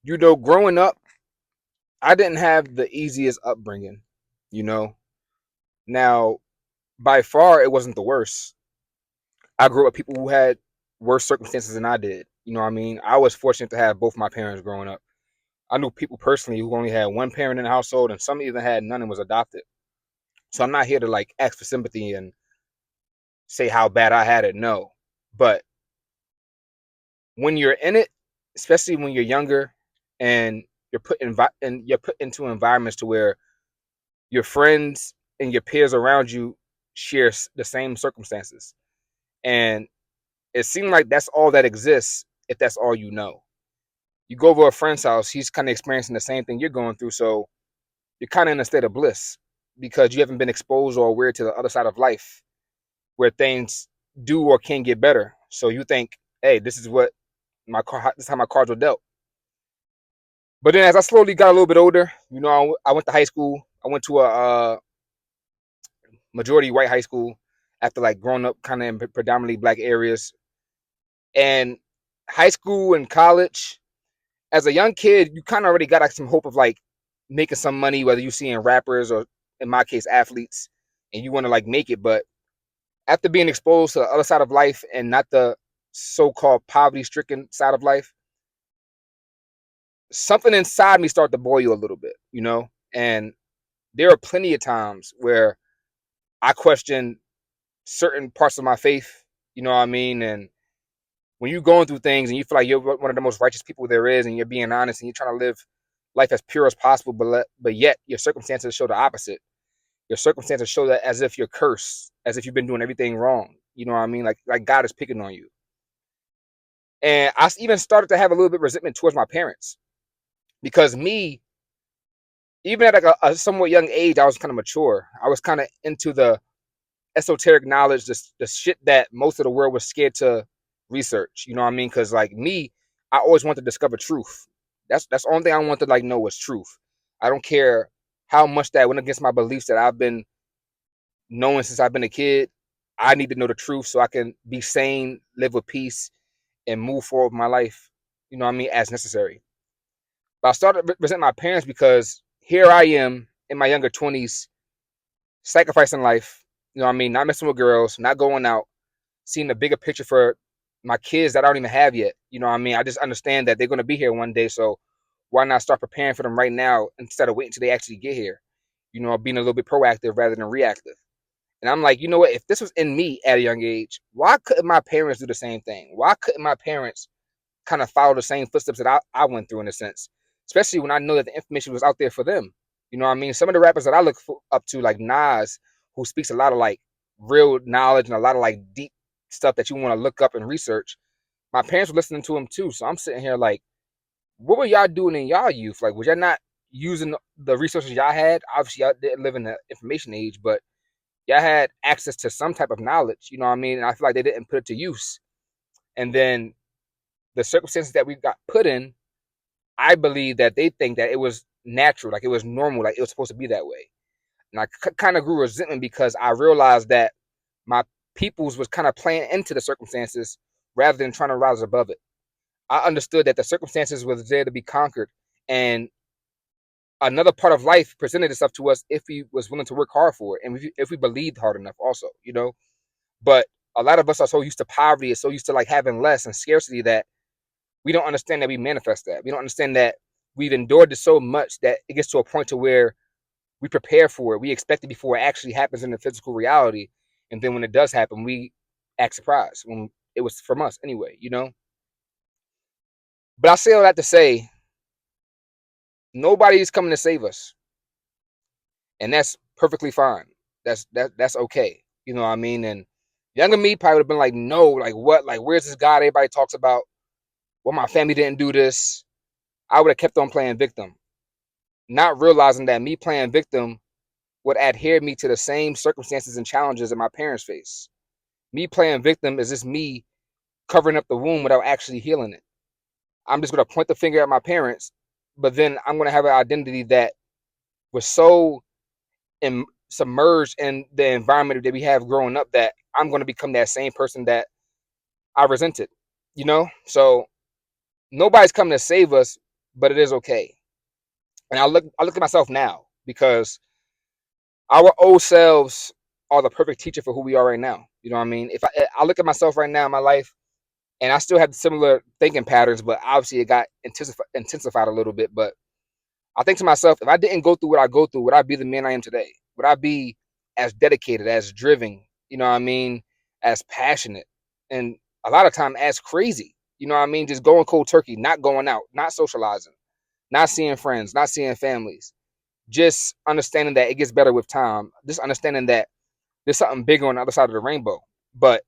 growing up, I didn't have the easiest upbringing. You know, now by far it wasn't the worst. I grew up with people who had worse circumstances than I did. You know what I mean? I was fortunate to have both my parents growing up. I knew people personally who only had one parent in the household, and some even had none and was adopted. So I'm not here to like ask for sympathy and say how bad I had it. No, but when you're in it, especially when you're younger, and you're put into environments to where your friends and your peers around you share the same circumstances, and it seems like that's all that exists. If that's all you know, you go over a friend's house, he's kind of experiencing the same thing you're going through, so you're kind of in a state of bliss because you haven't been exposed or aware to the other side of life where things do or can get better. So you think, hey, this is what this is how my cards were dealt. But then as I slowly got a little bit older, I went to high school. I went to a majority white high school after like growing up kind of in predominantly black areas. And high school and college, as a young kid, you kind of already got like some hope of like making some money, whether you see in rappers or in my case athletes, and you want to like make it. But after being exposed to the other side of life and not the so-called poverty-stricken side of life, something inside me started to boil a little bit. And there are plenty of times where I question certain parts of my faith, you know what I mean? And when you're going through things and you feel like you're one of the most righteous people there is, and you're being honest and you're trying to live life as pure as possible, but yet your circumstances show the opposite. Your circumstances show that as if you're cursed, as if you've been doing everything wrong. You know what I mean? Like God is picking on you. And I even started to have a little bit of resentment towards my parents because me, even at like a somewhat young age, I was kind of mature. I was kind of into the esoteric knowledge, the shit that most of the world was scared to research. You know what I mean? Because like me, I always wanted to discover truth. That's the only thing I want to like know was truth. I don't care how much that went against my beliefs that I've been knowing since I've been a kid. I need to know the truth so I can be sane, live with peace, and move forward with my life. You know what I mean? As necessary. But I started resenting my parents because here I am in my younger 20s, sacrificing life. You know what I mean? Not messing with girls, not going out, seeing the bigger picture for my kids that I don't even have yet. You know what I mean? I just understand that they're going to be here one day. So why not start preparing for them right now instead of waiting until they actually get here? Being a little bit proactive rather than reactive. And I'm like, you know what? If this was in me at a young age, why couldn't my parents do the same thing? Why couldn't my parents kind of follow the same footsteps that I went through in a sense? Especially when I know that the information was out there for them. You know what I mean? Some of the rappers that I up to, like Nas, who speaks a lot of like real knowledge and a lot of like deep stuff that you want to look up and research. My parents were listening to him too. So I'm sitting here like, what were y'all doing in y'all youth? Like, was y'all not using the resources y'all had? Obviously, y'all didn't live in the information age, but y'all had access to some type of knowledge. You know what I mean? And I feel like they didn't put it to use. And then the circumstances that we got put in, I believe that they think that it was natural, like it was normal, like it was supposed to be that way. And I kind of grew resentment because I realized that my peoples was kind of playing into the circumstances rather than trying to rise above it. I understood that the circumstances was there to be conquered, and another part of life presented itself to us if we was willing to work hard for it, and if we believed hard enough, also. But a lot of us are so used to poverty, and so used to like having less and scarcity that we don't understand that we manifest that. We don't understand that we've endured this so much that it gets to a point to where we prepare for it. We expect it before it actually happens in the physical reality. And then when it does happen, we act surprised when it was from us anyway. But I say all that to say, nobody is coming to save us. And that's perfectly fine. That's okay. You know what I mean? And younger me probably would have been like, no, like what? Like, where's this God everybody talks about? Well, my family didn't do this. I would have kept on playing victim, not realizing that me playing victim would adhere me to the same circumstances and challenges that my parents face. Me playing victim is just me covering up the wound without actually healing it. I'm just going to point the finger at my parents, but then I'm going to have an identity that was so submerged in the environment that we have growing up that I'm going to become that same person that I resented. So nobody's coming to save us, but it is okay. And I look at myself now because our old selves are the perfect teacher for who we are right now. You know what I mean? If I look at myself right now in my life, and I still have similar thinking patterns, but obviously it got intensified a little bit. But I think to myself, if I didn't go through what I go through, would I be the man I am today? Would I be as dedicated, as driven, you know what I mean, as passionate, and a lot of time as crazy, you know what I mean, just going cold turkey, not going out, not socializing, not seeing friends, not seeing families, just understanding that it gets better with time, just understanding that there's something bigger on the other side of the rainbow. But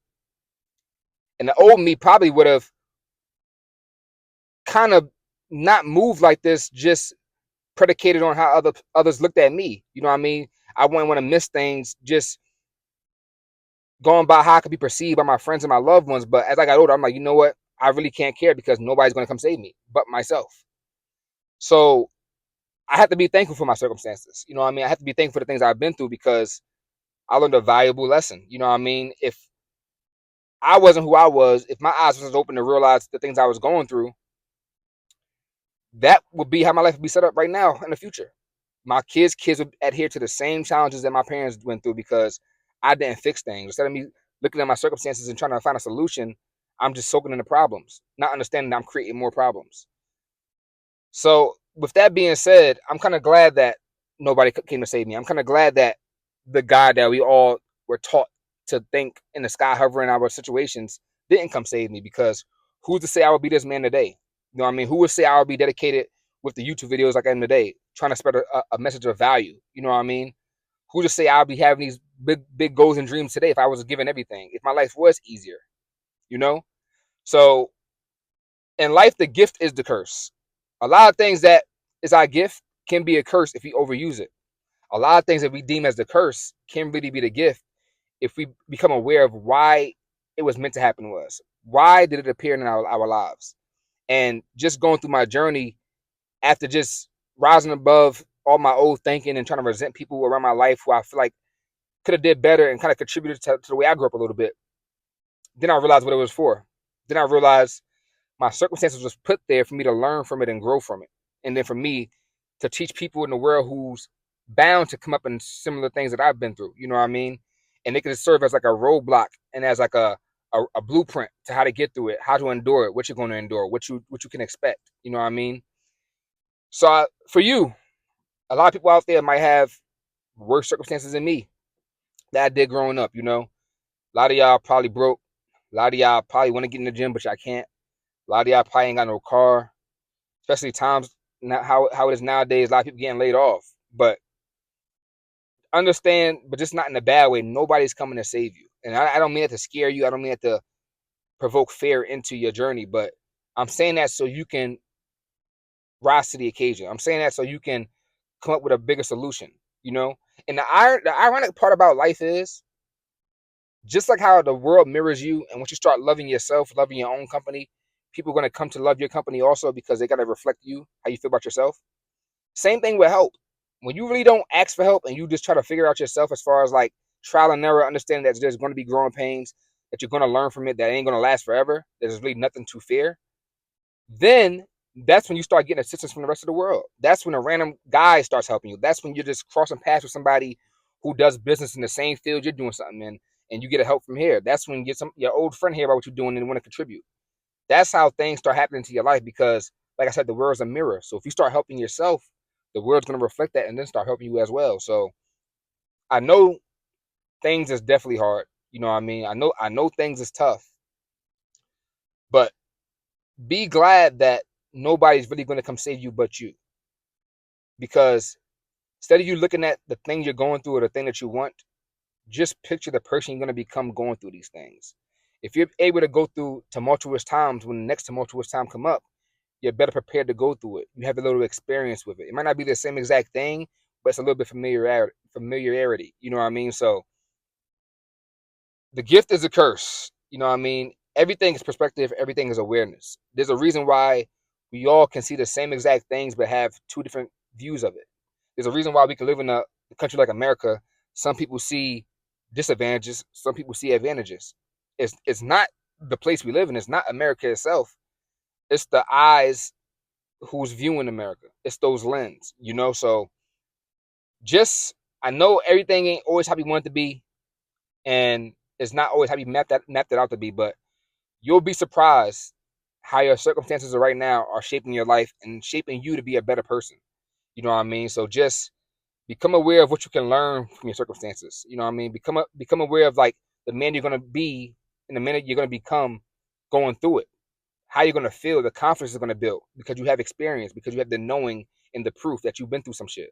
and the old me probably would have kind of not moved like this, just predicated on how others looked at me. You know what I mean? I wouldn't want to miss things just going by how I could be perceived by my friends and my loved ones. But as I got older, I'm like, you know what? I really can't care because nobody's going to come save me but myself. So I have to be thankful for my circumstances. You know what I mean? I have to be thankful for the things I've been through because I learned a valuable lesson. You know what I mean? If I wasn't who I was, if my eyes wasn't open to realize the things I was going through, that would be how my life would be set up right now in the future. My kids would adhere to the same challenges that my parents went through because I didn't fix things. Instead of me looking at my circumstances and trying to find a solution, I'm just soaking in the problems, not understanding that I'm creating more problems. So, with that being said, I'm kind of glad that nobody came to save me. I'm kind of glad that the God that we all were taught to think in the sky hovering our situations didn't come save me because who's to say I would be this man today? You know what I mean? Who would say I would be dedicated with the YouTube videos like I am today, trying to spread a message of value? You know what I mean? Who to say I'll be having these big goals and dreams today if I was given everything, if my life was easier, you know? So in life, the gift is the curse. A lot of things that is our gift can be a curse if we overuse it. A lot of things that we deem as the curse can really be the gift if we become aware of why it was meant to happen to us. Why did it appear in our lives? And just going through my journey after just rising above all my old thinking and trying to resent people around my life who I feel like could have did better and kind of contributed to the way I grew up a little bit. Then I realized what it was for. Then I realized my circumstances was put there for me to learn from it and grow from it. And then for me to teach people in the world who's bound to come up in similar things that I've been through. You know what I mean? And it could serve as like a roadblock and as like a blueprint to how to get through it, how to endure it, what you're going to endure, what you can expect. You know what I mean? So for you, a lot of people out there might have worse circumstances than me that I did growing up. You know, a lot of y'all probably broke. A lot of y'all probably want to get in the gym, but y'all can't. A lot of y'all probably ain't got no car, especially times now how it is nowadays. A lot of people getting laid off, but understand, but just not in a bad way. Nobody's coming to save you, and I don't mean that to scare you. I don't mean that to provoke fear into your journey, but I'm saying that so you can rise to the occasion. I'm saying that so you can come up with a bigger solution. You know, and the ironic part about life is just like how the world mirrors you, and once you start loving yourself, loving your own company, people are going to come to love your company also because they got to reflect you, how you feel about yourself. Same thing with help. When you really don't ask for help and you just try to figure out yourself as far as like trial and error, understanding that there's going to be growing pains, that you're going to learn from it, that ain't going to last forever, there's really nothing to fear, then that's when you start getting assistance from the rest of the world. That's when a random guy starts helping you. That's when you're just crossing paths with somebody who does business in the same field you're doing something in, and you get a help from here. That's when you get your old friend here about what you're doing and want to contribute. That's how things start happening to your life because, like I said, the world's a mirror. So if you start helping yourself, the world's going to reflect that and then start helping you as well. So I know things is definitely hard. You know what I mean? I know things is tough, but be glad that nobody's really going to come save you but you. Because instead of you looking at the thing you're going through or the thing that you want, just picture the person you're going to become going through these things. If you're able to go through tumultuous times, when the next tumultuous time come up, you're better prepared to go through it. You have a little experience with it. It might not be the same exact thing, but it's a little bit familiarity. You know what I mean? So the gift is a curse. You know what I mean? Everything is perspective. Everything is awareness. There's a reason why we all can see the same exact things, but have two different views of it. There's a reason why we can live in a country like America. Some people see disadvantages. Some people see advantages. It's not the place we live in. It's not America itself. It's the eyes who's viewing America. It's those lens, you know. So just I know everything ain't always how we want it to be, and it's not always how we mapped it out to be, but you'll be surprised how your circumstances right now are shaping your life and shaping you to be a better person. You know what I mean? So just become aware of what you can learn from your circumstances. You know what I mean? Become aware of like the man you're gonna be in the minute you're gonna become going through it. How you're gonna feel, the confidence is gonna build because you have experience, because you have the knowing and the proof that you've been through some shit.